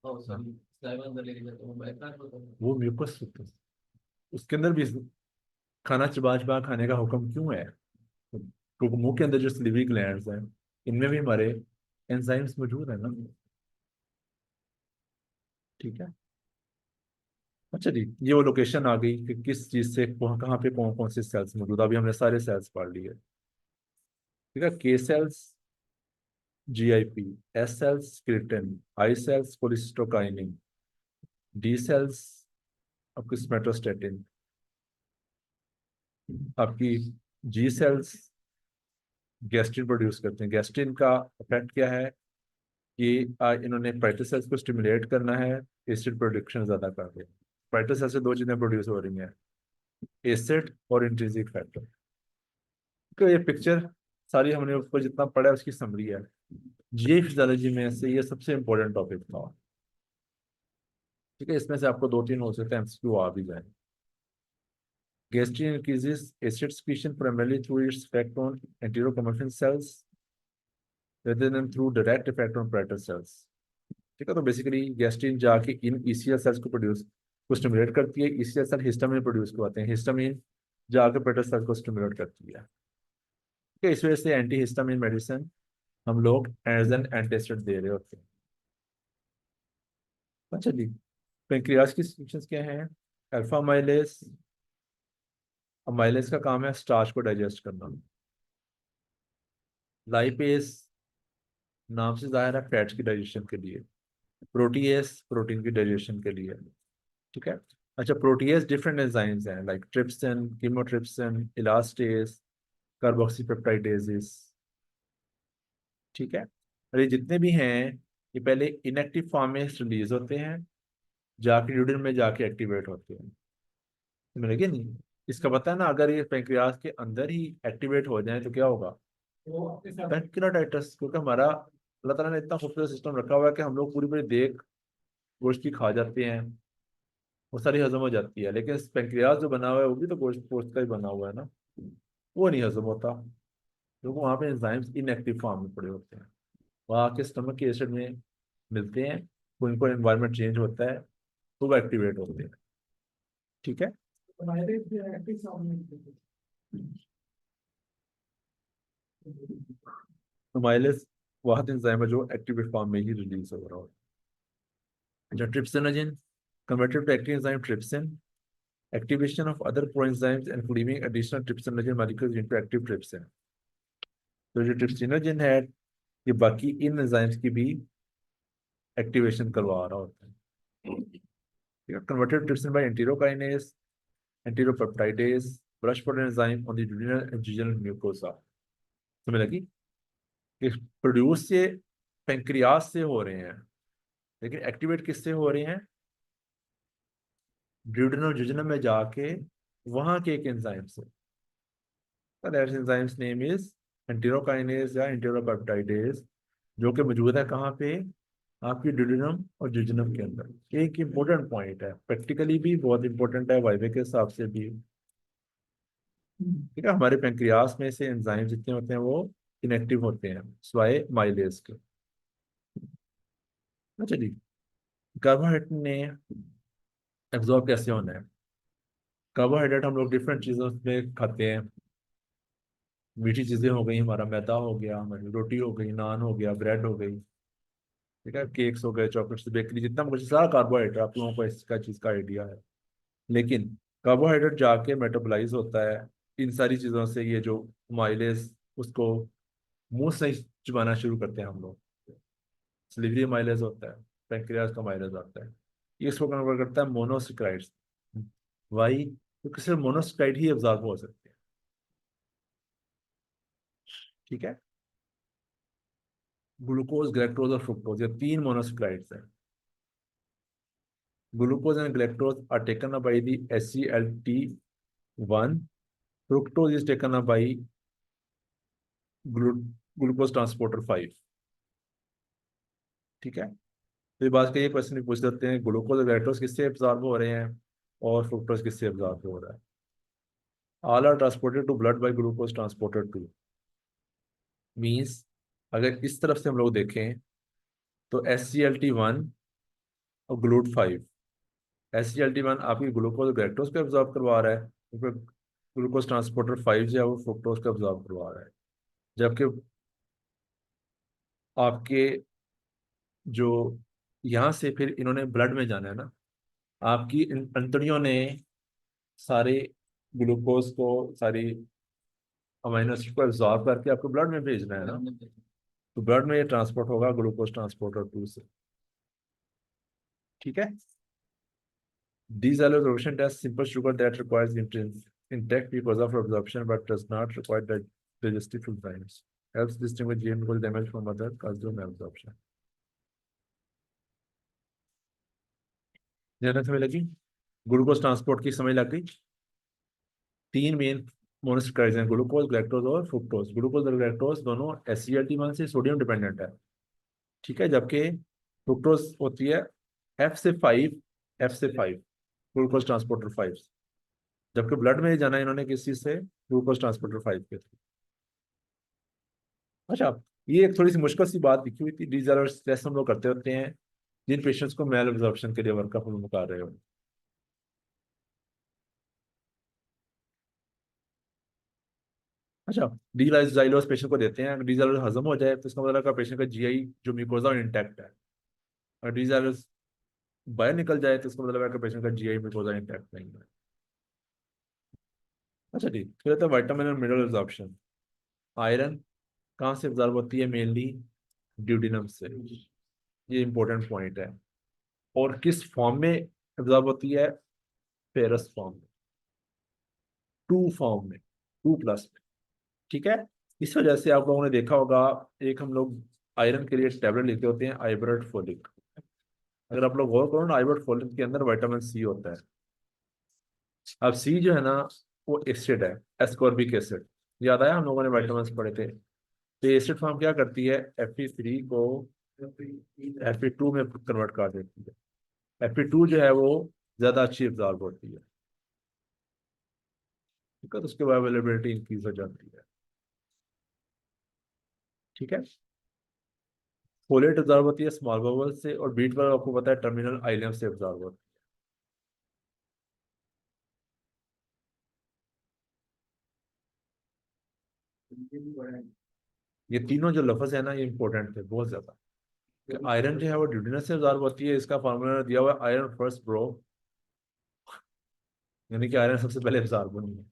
हाँ, वो म्यूकस, उसके अंदर भी खाना चबा चबा खाने का हुक्म क्यों है? क्योंकि मुंह के अंदर जो सलीवरी ग्लैंड्स हैं, इनमें भी हमारे एंजाइम्स मौजूद है ना, ठीक है। अच्छा जी, ये वो लोकेशन आ गई कि किस चीज से कहाँ पे कौन कौन से सेल्स मौजूद है। अभी हमने सारे सेल्स पढ़ लिए, ठीक है। K cells GIP, S cells secretin, I cells cholecystokinin, D cells आपकी स्मेटोस्टेटिन, आपकी जी सेल्स गैस्ट्रिन प्रोड्यूस करते हैं। गैस्ट्रिन का इफेक्ट क्या है? इन्होंने पाइटल सेल्स को स्टिमुलेट करना है, एसिड प्रोडक्शन ज़्यादा कर रहे हैं। पाइटल सेल्स से दो चीज़ें प्रोड्यूस हो रही हैं, एसिड और इंट्रिंसिक फैक्टर। तो ये पिक्चर सारी हमने ऊपर जितना पढ़ा है उसकी समरी है। जीए फिजियोलॉजी में से ये सबसे इंपॉर्टेंट टॉपिक था। ठीक है, इसमें से आपको 2-3 हो सकते हैं एमसीक्यू आ भी जाए। Gastrin increases acid secretion primarily through its effect on enterochromatin cells rather than through direct effect on parietal cells। ठीक है, तो बेसिकली गैस्ट्रिन जाके इन ईसीएल सेल्स को स्टिमुलेट करती है। ईसीएल सेल हिस्टामिन प्रोड्यूस करवाते हैं, हिस्टामिन जाके parietal सेल्स को स्टिमुलेट करती है। ठीक है, इस वजह से एंटी हिस्टामिन मेडिसिन हम लोग एज एन एंटासिड दे रहे होते हैं। अच्छा जी, पेंक्रियाज की फंक्शंस क्या हैं? अल्फा माइलेज, माइलेज का काम है स्टार्च को डाइजेस्ट करना। लाइपेज नाम से जाहिर है फैट्स की डाइजेशन के लिए। प्रोटीएस प्रोटीन की डाइजेशन के लिए। ठीक है। अच्छा, प्रोटीएस डिफरेंट एंजाइम्स हैं लाइक ट्रिप्सिन, कीमोट्रिप्सिन, इलास्टेज, कार्बोक्सीपेप्टाइडेजेस। ठीक है, और ये जितने भी हैं ये पहले इनएक्टिव फॉर्म में रिलीज होते हैं, जाके ड्यूडेन में जाके एक्टिवेट होते हैं। मिलेगी नहीं, इसका पता है ना, अगर ये पेंक्रियाज के अंदर ही एक्टिवेट हो जाए तो क्या होगा? वो अपने साथ पेंक्रियाटाइटिस। क्योंकि हमारा अल्लाह ताला ने इतना खूबसूरत सिस्टम रखा हुआ है कि हम लोग पूरी पूरी देख गोश्त की खा जाते हैं, वो सारी हजम हो जाती है, लेकिन पेंक्रियाज जो बना हुआ है वो भी तो गोश्त गोश्त का ही बना हुआ है ना, वो नहीं हजम होता क्योंकि वहाँ पे एंजाइम्स इनएक्टिव फॉर्म में पड़े होते हैं। वहाँ के स्टमक के एसिड में मिलते हैं, उनको एनवायरनमेंट चेंज होता है तो वो एक्टिवेट होते हैं। ठीक है। हमारे एक्टिव सामने तो माइलेज वह एंजाइम है जो एक्टिवेट फॉर्म में ही रिलीज हो रहा है। जो trypsinogen converted to active enzyme trypsin, activation of other coenzymes including additional trypsinogen molecules into active trypsin। तो जो ट्रिप्सिनोजन है ये बाकी इन एंजाइम्स की भी एक्टिवेशन करवा रहा होता है। ठीक है, converted trypsin by enterokinase, enteropeptidase, brush border enzyme on the duodenal and jejunal mucosa. समझ लगी? कि प्रोड्यूस ये पेंक्रियास से हो रहे हैं, लेकिन एक्टिवेट किससे हो रहे हैं? ड्यूडेनल जिजनम में जाके वहां के एक एंजाइम से। That enzymes name is enterokinase या एंटेरोपेप्टाइडेज, जो कि मौजूद है कहाँ पे? आपकी ड्यूडेनम और जिजनम के अंदर। एक इम्पोर्टेंट पॉइंट है, प्रैक्टिकली भी बहुत इंपॉर्टेंट है, वाइवे के हिसाब से भी। ठीक है, हमारे पेंक्रियास में से एंजाइम जितने होते हैं वो इनएक्टिव होते हैं स्वाय माइलेज के। अच्छा जी, कार्बोहाइड्रेट ने एब्जॉर्ब कैसे होना है? कार्बोहाइड्रेट हम लोग डिफरेंट चीज़ों में खाते हैं। मीठी चीज़ें हो गई, हमारा मैदा हो गया, हमारी रोटी हो गई, नान हो गया, ब्रेड हो गई। ठीक है, केक्स हो गए, चॉकलेट्स, बेकरी, जितना कुछ सारा कार्बोहाइड्रेट, आप लोगों को इसका चीज़ का आइडिया है। लेकिन कार्बोहाइड्रेट जाके मेटाबोलाइज होता है इन सारी चीज़ों से। ये जो माइलेज उसको मुंह से ही चुबाना शुरू करते हैं हम लोग, सिलिवरी माइलेज होता है, पेंक्रियाज का माइलेज आता है, ये इसको कन्वर्ट करता है मोनोसेक्राइड्स। वाई? क्योंकि सिर्फ मोनोसेक्राइड ही अब्जॉर्ब हो सकते हैं। ठीक है, ग्लूकोज, ग्लैक्टोज और फ्रुक्टोज, ये 3 मोनोसेक्राइड्स हैं। Glucose and galactose are taken up by the SGLT1. Fructose is taken up by glucose transporter 5। ठीक है, तो ये बात का ये क्वेश्चन भी पूछ सकते हैं, ग्लूकोज और गैलेक्टोज किससे एब्जॉर्ब हो रहे हैं और फ्रुक्टोज किससे एब्जॉर्ब हो रहा है? All are transported to blood by glucose transporter 2। Means अगर इस तरफ से हम लोग देखें तो SGLT1 और GLUT5। SGLT1 आपकी ग्लूकोज और गैलेक्टोज को एब्जॉर्ब करवा रहा है, तो ग्लूकोज ट्रांसपोर्टर 5 जो है वो फ्रुक्टोज को एब्जॉर्ब करवा रहा है। जबकि आपके जो यहाँ से फिर इन्होंने ब्लड में जाना है ना, आपकी इन अंतड़ियों ने सारे ग्लूकोज को, सारी अमीनो एसिड को एब्जॉर्ब करके आपको ब्लड में भेजना है ना, तो ब्लड में ये ट्रांसपोर्ट होगा ग्लूकोज ट्रांसपोर्टर 2 से। ठीक है, desalination test simple sugar that requires intake because of absorption but does not require the digestive enzymes, helps distinguish GM glucose damage from other causes of malabsorption। ज्यादा समय लगी, glucose transport की समय लग गई। तीन मेन मोनोसैकराइड्स हैं, glucose, galactose और फ्रुक्टोज। ग्लूकोज और ग्लैक्टोज दोनों SCLT1 से सोडियम डिपेंडेंट है, ठीक है, जबकि फ्रुक्टोज होती है F से 5 ग्लूकोज ट्रांसपोर्टर 5, जबकि ब्लड में जाना इन्होंने किस चीज से, ग्लूकोज ट्रांसपोर्टर 5 के थ्रू। अच्छा, ये एक थोड़ी सी मुश्किल सी बात लिखी हुई थी, डीजल और स्ट्रेस हम लोग करते होते हैं जिन पेशेंट्स को मेल एब्जॉर्प्शन के लिए वर्कअप हम कर रहे हो। अच्छा, डीलाइजाइलोस पेशेंट को देते हैं, अगर डीजाइलोस हजम हो जाए तो इसका मतलब है पेशेंट का GI जो म्यूकोजा इंटैक्ट है। और डीजाइलोस बाहर निकल जाए तो इसका मतलब है कि पेशेंट का GI म्यूकोजा इंटैक्ट नहीं है। अच्छा ठीक, फिर आता है विटामिन और मिनरल एब्जॉर्प्शन। आयरन कहाँ से एब्जॉर्ब होती है, मेनली ड्यूडेनम से, ये इंपॉर्टेंट पॉइंट है। और किस फॉर्म में एब्जॉर्ब होती है, फेरस फॉर्म में, 2 फॉर्म में, 2+ में, ठीक है। इस वजह से आप लोगों ने देखा होगा, एक हम लोग आयरन के लिए टैबलेट लेते होते हैं, आइबर्ट फोलिक। अगर आप लोग गौर करो ना, आइबर्ट फोलिक के अंदर विटामिन सी होता है। अब सी जो है ना, वो एसिड है, एस्कॉर्बिक एसिड। याद आया, हम लोगों ने विटामिन पढ़े थे। तो एसिड फॉर्म क्या करती है, Fe3 को Fe2 में कन्वर्ट कर देती है। Fe2 जो है वो ज्यादा अच्छी एब्जॉर्ब होती है, ठीक है, तो उसके बाद अवेलेबिलिटी इंक्रीज हो जाती है, ठीक है। फोलेट एब्जॉर्ब होती है स्मॉल बाउल से, और बीट पर आपको पता है टर्मिनल आइलम से एब्जॉर्ब होती है। ये तीनों जो लफ्ज है ना, ये इंपॉर्टेंट थे बहुत ज्यादा, कि आयरन जो है वो ड्यूडेनम से एब्जॉर्ब होती है, इसका फार्मूला दिया हुआ है आयरन फर्स्ट ब्रो, यानी कि आयरन सबसे पहले एब्जॉर्ब होनी है।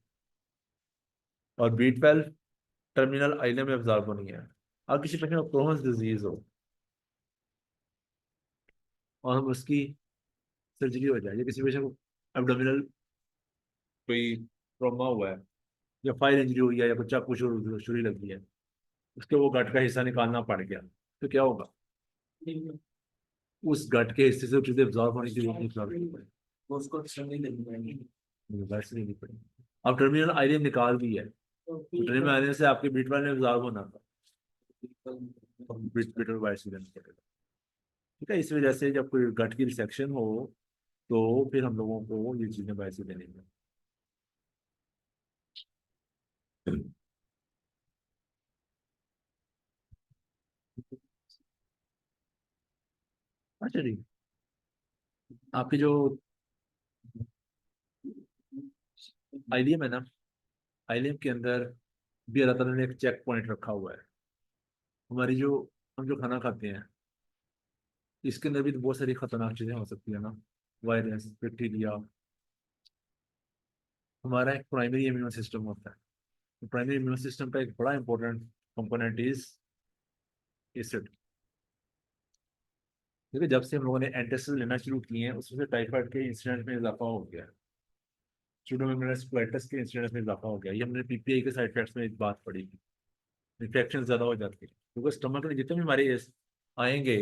और B12 टर्मिनल आइलम में एब्जॉर्ब होनी है। अब किसी पेशेंट को क्रोहन्स डिजीज हो और हम उसकी सर्जरी हो जाए, या किसी पेशेंट को एब्डोमिनल कोई ट्रॉमा हुआ है, या फायर इंजरी हुई है, या कुछ चाकू छुरी लगी है, उसके वो गट का हिस्सा निकालना पड़ गया, तो क्या होगा, उस गट के हिस्से से चीजें एब्जॉर्ब होने की जरूरत नहीं पड़ेगी, वो उसको एक्सटर्नली देनी पड़ेगी। वैसे नहीं पड़ेगी। अब टर्मिनल आइलम निकाल दी है, तो टर्मिनल आइलम से आपके बीट में एब्जॉर्ब होना था, बीट वाइस पड़ेगा, ठीक है। इस वजह से जब कोई गट की रिसेक्शन हो तो फिर हम लोगों को ये चीजें वैसे देनी है। अच्छा जी, आपकी जो आईलियम है ना, आईलियम के अंदर भी अल्लाह ताला ने एक चेक पॉइंट रखा हुआ है। हमारी जो हम जो खाना खाते हैं, इसके अंदर भी तो बहुत सारी खतरनाक चीजें हो सकती है ना, वायरस, बैक्टीरिया। हमारा एक प्राइमरी इम्यून सिस्टम होता है, तो प्राइमरी इम्यून सिस्टम का एक बड़ा इंपॉर्टेंट कंपोनेंट इज एसिड। क्योंकि जब से हम लोगों ने एंटासिड लेना शुरू किए हैं, उसमें से टाइफाइड के इंसिडेंट में इजाफा हो गया है, सूडोमोनास फ्लाइटिस के इंसिडेंट में इजाफा हो गया। ये हमने PPI के साइड इफेक्ट्स में एक बात पढ़ी थी, इन्फेक्शन ज्यादा हो जाती है क्योंकि स्टमक में जितने भी हमारे आएंगे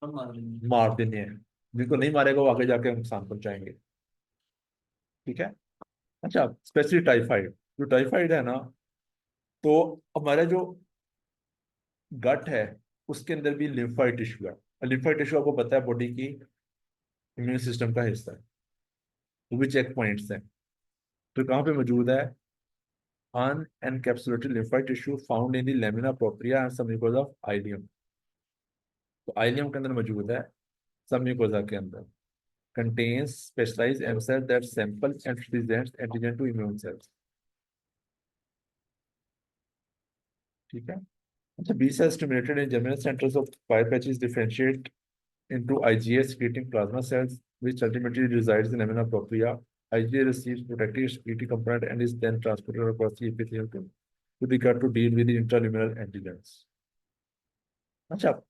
हम मान लेंगे। मार देने हैं, जिनको नहीं मारेगा वो आगे जाके नुकसान पहुंचाएंगे, ठीक है। अच्छा, स्पेशली टाइफाइड, जो टाइफाइड है ना, तो हमारा जो गट है उसके अंदर भी लिम्फाइड टिश्यू है, और लिम्फाइड टिश्यू आपको पता है बॉडी की इम्यून सिस्टम का हिस्सा है, वो भी चेक पॉइंट्स हैं। तो कहाँ पे मौजूद है, unencapsulated lymphoid tissue found in the lamina propria and submucosa of ileum। तो ileum के अंदर मौजूद है, submucosa के अंदर, contains specialized M cells that sample and presents antigen to immune cells, ठीक है। अच्छा, B cells stimulated in germinal centers of fire patches differentiate into IgA secreting plasma cells, which ultimately resides in lamina propria. IgA receives protective secreting component and is then transported across the epithelial to the gut to deal with the intraluminal antigens। अच्छा,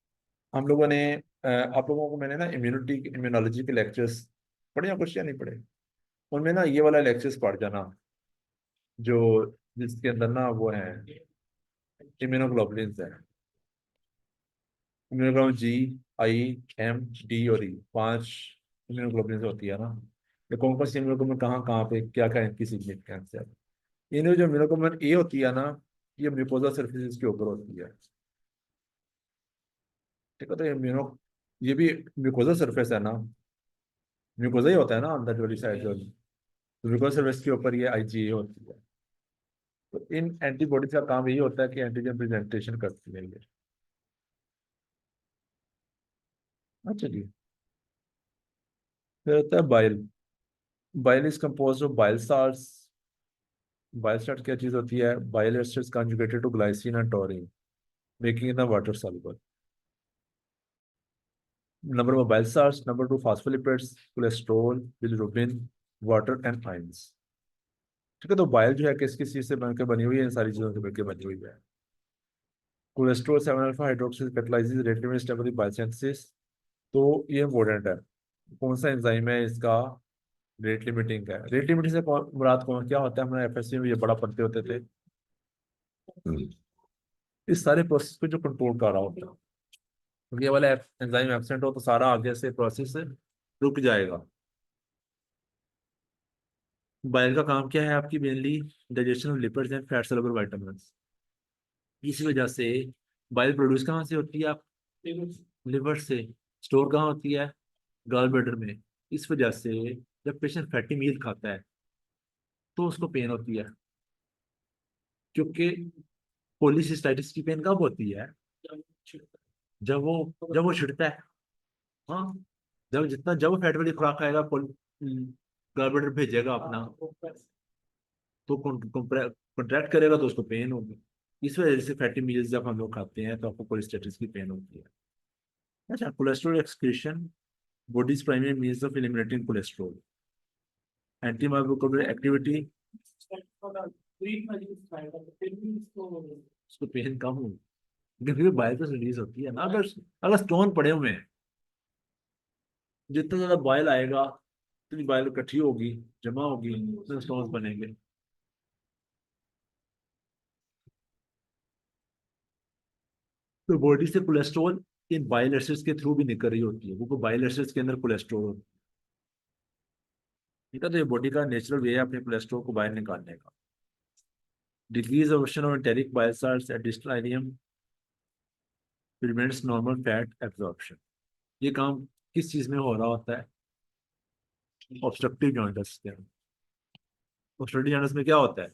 हम लोगों ने आप लोगों को मैंने ना immunology के लेक्चर्स पढ़े या कुछ, या नहीं पढ़े, उनमें ना ये वाला लेक्चर्स पढ़ जाना, जो जिसके अंदर ना वो है इम्यूनोग्लोबुलिन है, immunoglobulin G, I, M, D और E, 5 इम्यूनोग्लोबुलिन होती है ना, ये कौन कौन सी इम्यूनोग्लोबुलिन कहाँ कहाँ पे क्या क्या इनकी सिग्निफिकेंस है। इनमें जो इम्यूनोग्लोबुलिन ए होती है ना, ये म्यूकोजा सरफेस के ऊपर होती है। ठीक है, तो ये भी म्यूकोजा सरफेस है ना, म्यूकोजा ही होता है ना अंदर वाली साइड जो, तो म्यूकोजा सरफेस के ऊपर ये आईजीए होती है। तो इन एंटीबॉडीज का काम यही होता है कि एंटीजन प्रेजेंटेशन करती है ये। अच्छा जी, फिर होता है bile. Bile is compose of bile salts. Bile salt क्या चीज होती है? Bile asters conjugated to glycine and taurine, making it water soluble. Number one bile salts, number two phospholipids, cholesterol, bilirubin, water and ions. ठीक है, तो bile जो है किस किस चीज से बनकर बनी हुई है? इन सारी चीजों से बनकर बनी हुई है। कोलेस्ट्रॉल 7 अल्फा हाइड्रोक्सी कैटालाइसिस रेटिव स्टेप ऑफ बायोसिंथेसिस। तो ये इम्पोर्टेंट है, कौन सा एंजाइम है इसका? रेट लिमिटिंग है। रेट लिमिटिंग से मुराद कौन क्या होता है? हमारे एफएससी में ये बड़ा पढ़ते होते थे। इस सारे प्रोसेस को जो कंट्रोल कर रहा होता है, तो ये वाला एंजाइम एब्सेंट हो तो सारा आगे से प्रोसेस रुक जाएगा। बाइल का काम क्या है आपकी? Mainly digestion of lipids and fat soluble vitamins. इसी वजह से बाइल प्रोड्यूस कहाँ से होती है? आप लिवर से। स्टोर कहाँ होती है? गॉल ब्लैडर में। इस वजह से जब पेशेंट फैटी मील खाता है तो उसको पेन होती है, क्योंकि पॉलीसिस्टाइटिस की पेन कब होती है? जब वो छिड़ता है। हाँ, जब वो फैट वाली खुराक खाएगा, गॉल ब्लैडर भेजेगा अपना, तो कॉन्ट्रैक्ट करेगा तो उसको पेन होगी। इस वजह से फैटी मील्स जब हम लोग खाते हैं तो आपको कोलेस्टेटिस की पेन होती है। अच्छा, cholesterol excretion, bodies primary means of eliminating cholesterol. Anti microbial activity, उसको पेन कम होगी क्योंकि बाइल तो रिलीज होती है ना। अगर अगर स्टोन पड़े हुए हैं, जितना ज्यादा बाइल आएगा उतनी बाइल इकट्ठी होगी, जमा होगी, उतने स्टोन्स बनेंगे। तो बॉडी से कोलेस्ट्रॉल इन बाइल एसिड्स के थ्रू भी निकल रही होती है, वो बाइल एसिड्स के अंदर कोलेस्ट्रॉल होती है। ठीक है, तो ये बॉडी का नेचुरल वे है अपने कोलेस्ट्रॉल को बाहर निकालने का। Decrease of enteric bile salts at distal ileum prevents normal fat absorption. ये काम किस चीज में हो रहा होता है? ऑब्स्ट्रक्टिव जॉइंट्स के। ऑब्स्ट्रक्टिव जॉइंट्स में क्या होता है?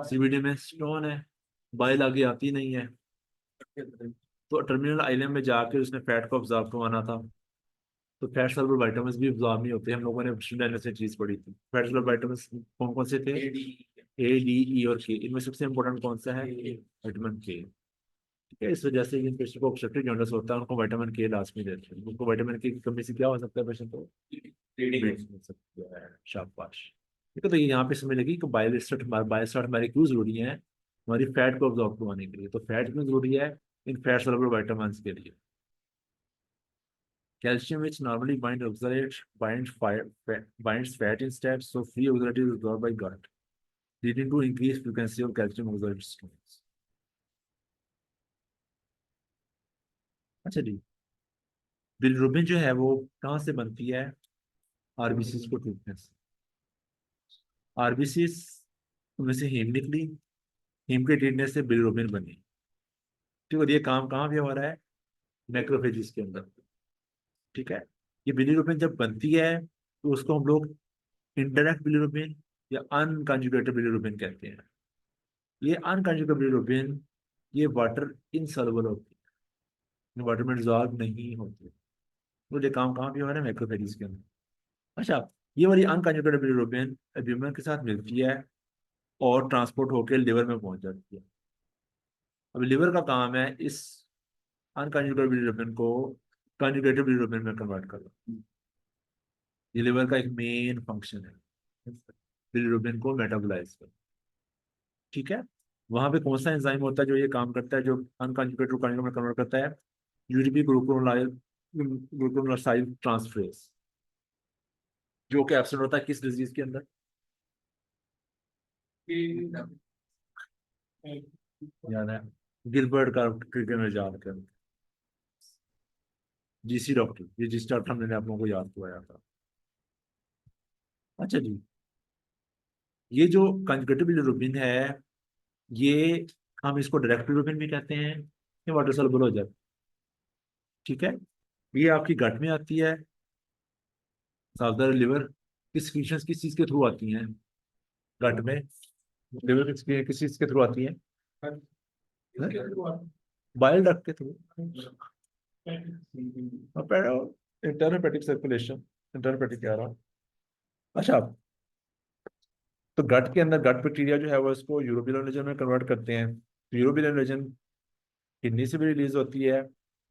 सीबीडी में स्टोन है, बाइल आगे आती नहीं है, तो टर्मिनल आइलम में जाके उसने फैट को ऑब्जॉर्व करवाना था। तो फैट सॉल्युबल विटामिन्स भी ऑब्जॉर्व नहीं होते। हम लोगों ने स्टूडेंट से चीज पढ़ी थी, फैट सॉल्युबल विटामिन्स कौन कौन से थे? ए, डी, ई और के। इनमें सबसे इंपॉर्टेंट कौन सा है? विटामिन के। ठीक है, इस वजह से जिन पेशेंट को ऑब्स्ट्रक्टिव जॉन्डिस होता है उनको विटामिन के लाजमी देते हैं। उनको विटामिन के की कमी से क्या हो सकता है पेशेंट को? ब्लीडिंग हो सकती है। शाबाश। ठीक है, तो ये यहाँ पे समझ लगी कि बायोस्टार्ट हमारी क्यों जरूरी है? हमारी फैट को ऑब्जॉर्व करवाने के लिए। तो फैट क्यों जरूरी है? इन फैट सॉल्युबल विटामिन के लिए। Calcium, which normally binds fat instead, so free oxalate is absorbed by gut, leading to increased frequency of calcium oxalate stones. अच्छा जी, बिलिरुबिन जो है वो कहाँ से बनती है? आरबीसी को टूटने से। आरबीसी उनमें से हीम निकली, हीम के टूटने से बिलिरुबिन बनी। ठीक है, और ये काम कहाँ पे हो रहा है? मैक्रोफेजिस के अंदर। ठीक है, ये बिलिरुबिन जब बनती है तो उसको हम लोग इंडायरेक्ट बिलिरुबिन या अनकंजुगेटेड बिलिरुबिन कहते हैं। ये अनकंजुगेटेड बिलिरुबिन ये वाटर इनसॉल्युबल होती है, वाटर में डिजॉल्व नहीं होती। तो ये काम कहाँ पे हो रहा है? मैक्रोफेजिस के अंदर। अच्छा, ये वाली अनकंजुगेटेड बिलिरुबिन एल्ब्यूमिन के साथ मिलती है और ट्रांसपोर्ट होकर लिवर में पहुंच जाती है। अब लिवर का काम है इस अनकंजुगेटेड बिलिरुबिन को कंजुगेटेड बिलिरुबिन में कन्वर्ट करना। ये लिवर का एक मेन फंक्शन है, बिलिरुबिन को मेटाबोलाइज करना। ठीक है, वहां पे कौन सा एंजाइम होता है जो ये काम करता है, जो अनकंजुगेटेड टू कंजुगेट में कन्वर्ट करता है? यूडीपी ग्लूकोनोलाइल ट्रांसफरेज, जो कि एब्सेंट होता है किस डिजीज के अंदर? याद है? गिलबर्ट का ट्रीटमेंट में जान कर जीसी डॉक्टर, ये जीसी डॉक्टर मैंने आप लोगों को याद करवाया था। अच्छा जी, ये जो कंजुगेटिव बिलिरुबिन है, ये हम इसको डायरेक्ट बिलिरुबिन भी कहते हैं, ये वाटर सॉल्युबल हो जाता है। ठीक है, ये आपकी गट में आती है, साउदर लिवर की सिक्रीशंस किस चीज के थ्रू आती हैं गट में, लिवर किस चीज के थ्रू आती हैं, बाइल डक्ट के थ्रू, इंटरहेपेटिक सर्कुलेशन, इंटरहेपेटिक कह रहा हूँ। अच्छा, तो गट के अंदर गट बैक्टीरिया जो है वो इसको यूरोबियल एनर्जन में कन्वर्ट करते हैं, तो यूरोबियल एनर्जन किडनी से भी रिलीज होती है,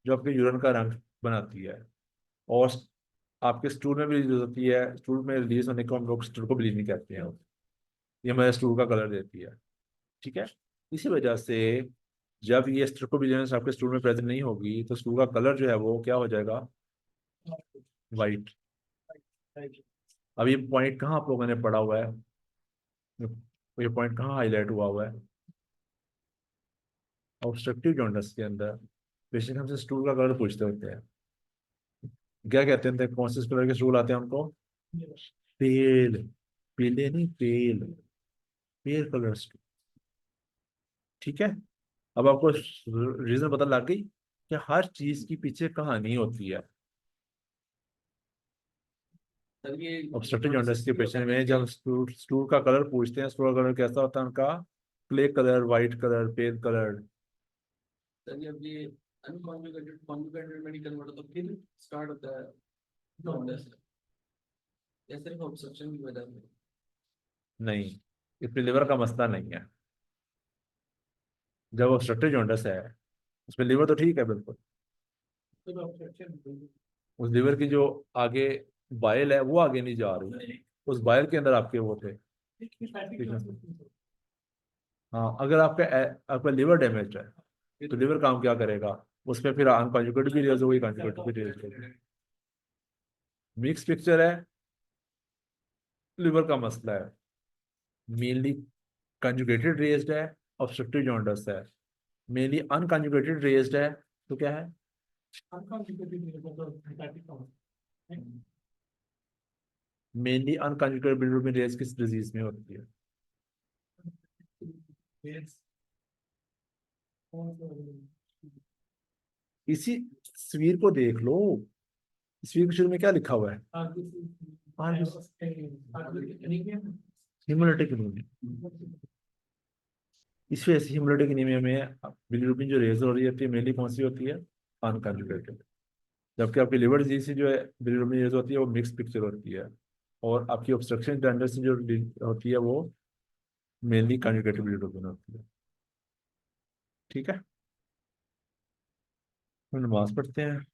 जो आपके यूरिन का रंग बनाती है, और आपके स्टूल में भी रिलीज होती है। स्टूल में रिलीज होने को हम लोग स्ट्रोकोबिलिनी कहते हैं, ये हमारे स्टूल का कलर देती है। ठीक है, इसी वजह से जब ये स्ट्रोकोबिलिनी आपके स्टूल में प्रेजेंट नहीं होगी तो स्टूल का कलर जो है वो क्या हो जाएगा, वाइट। अब ये पॉइंट कहाँ आप लोगों ने पढ़ा हुआ है, ये पॉइंट कहाँ हाईलाइट हुआ है, ऑब्स्ट्रक्टिव जॉन्डिस के अंदर। पेशेंट हमसे स्टूल का कलर पूछते होते हैं, क्या कहते हैं, कौन से कलर के स्टूल आते हैं उनको, पेल, पीले नहीं, पेल, पेल कलर स्टूल। ठीक है, अब आपको रीजन पता लग गई कि हर चीज की पीछे कहानी होती है। सर ये ऑब्स्ट्रक्टिव जॉन्डिस के पेशेंट में जब स्टूल का कलर पूछते हैं, स्टूल का कलर कैसा होता है उनका, क्ले कलर, वाइट कलर, पेल कलर। सर अब ये अनकॉन्जुगेटेड कॉन्जुगेटेड में कन्वर्ट होता है, फिर स्टार्ट होता है जॉन्डिस, या सिर्फ ऑब्स्ट्रक्शन की वजह से? नहीं, इसमें लिवर का मसला नहीं है। जब ऑब्स्ट्रक्टिव जॉन्डिस है उसमें लिवर तो ठीक है बिल्कुल, उस लिवर की जो आगे बाइल है वो आगे नहीं जा रही, उस बाइल के अंदर आपके वो थे। हाँ, अगर आपका लिवर डैमेज है तो लिवर काम क्या करेगा, उसमें फिर अनकॉन्जुगेटेड भी रिलीज होगी, कॉन्जुगेटेड भी रिलीज होगी। मिक्स पिक्चर है, लिवर का मसला है, मेनली कंजुगेटेड रेज्ड है, ऑब्स्ट्रक्टिव जॉन्डिस है। मेनली अनकंजुगेटेड रेज्ड है तो क्या है, मेनली अनकंजुगेटेड बिलिरुबिन रेज किस डिजीज में होती है, इसी तस्वीर को देख लो, तस्वीर के शुरू में क्या लिखा हुआ है, हिमोलिटिक एनीमिया। इस वजह से हिमोलिटिक एनीमिया में बिलिरुबिन जो रेज हो रही है मेनली कौन सी होती है, अनकंजुगेटेड। जबकि आपकी लिवर डिजीज से जो है बिलिरुबिन रेज होती है वो मिक्स पिक्चर होती है, और आपकी ऑब्स्ट्रक्शन टेंडर से जो होती है वो मेनली कंजुगेटेड बिलिरुबिन होती है। ठीक है, हम नमाज पढ़ते हैं।